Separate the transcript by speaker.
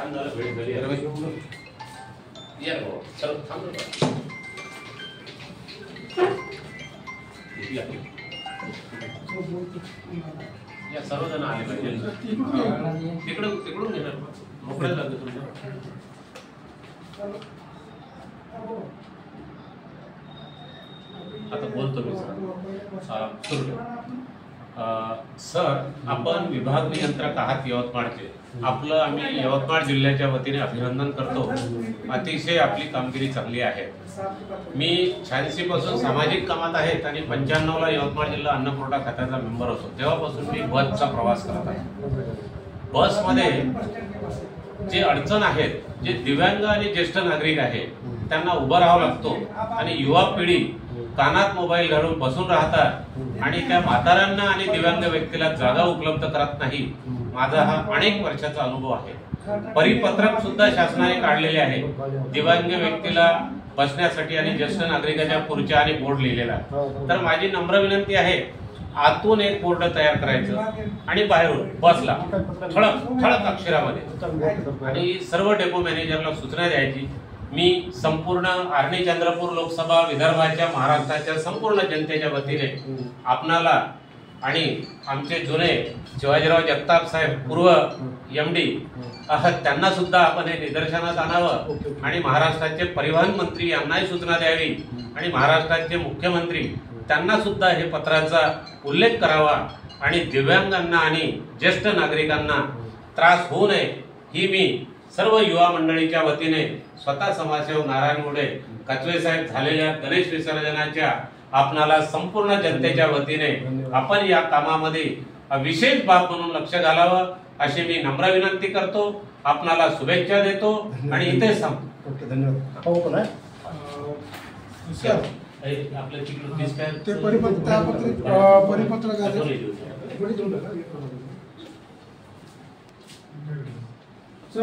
Speaker 1: छान झालं भेट झाली या चल थांब या सर्वजण आले पाहिजे तिकडून घेणार मोकळ्या जागे तुमच्या आता बोलतो मी सुरू सर आपण विभाग नियंत्रक आहात यवतमाळचे आपलं आम्ही यवतमाळ जिल्ह्याच्या वतीने अभिनंदन करतो अतिशय आपली कामगिरी चांगली आहे मी 86 पासून सामाजिक कामात आहेत आणि 95 ला यवतमाळ जिल्हा अन्न पुरवठा खात्याचा मेंबर होतो तेव्हापासून मी बसचा प्रवास करत आहे बसमध्ये जे अडचण आहेत जे दिव्यांग आणि ज्येष्ठ नागरिक आहेत त्यांना उभं राहावं लागतो आणि युवा पिढी कानात मोबाईल घालून बसून राहतात आणि त्या म्हाताऱ्यांना आणि दिव्यांग व्यक्तीला जागा उपलब्ध करत नाही माझा हा अनेक वर्षाचा अनुभव आहे परिपत्रक सुद्धा शासनाने काढलेले आहे दिव्यांग व्यक्तीला बसण्यासाठी आणि ज्येष्ठ नागरिकांच्या खुर्च्या आणि बोर्ड लिहिलेला तर माझी नम्र विनंती आहे आतून एक बोर्ड तयार करायचं आणि बाहेरून बसला ठळक अक्षरामध्ये आणि सर्व डेपो मॅनेजरला सूचना द्यायची मी संपूर्ण आर्णी चंद्रपूर लोकसभा विदर्भाच्या महाराष्ट्राच्या संपूर्ण जनतेच्या वतीने आपणाला आणि आमचे जुने शिवाजीराव जगताप साहेब पूर्व एमडी त्यांना सुद्धा आपण हे निदर्शनास आणावं आणि महाराष्ट्राचे परिवहन मंत्री यांनाही सूचना द्यावी आणि महाराष्ट्राचे मुख्यमंत्री त्यांना सुद्धा हे पत्राचा उल्लेख करावा आणि दिव्यांगांना आणि ज्येष्ठ नागरिकांना त्रास होऊ नये ही मी सर्व युवा मंडळीच्या वतीने स्वतः समाजसेवक नारायण मोडे कचवे साहेब झालेल्या गणेश विसर्जनाच्या आपणाला संपूर्ण जनतेच्या वतीने आपण या कामामध्ये विशेष बाब म्हणून लक्ष घालावं अशी मी नम्र विनंती करतो आपणाला शुभेच्छा देतो आणि इथे सांगतो
Speaker 2: धन्यवाद
Speaker 1: आपल्या तिकडून
Speaker 2: परिपत्रक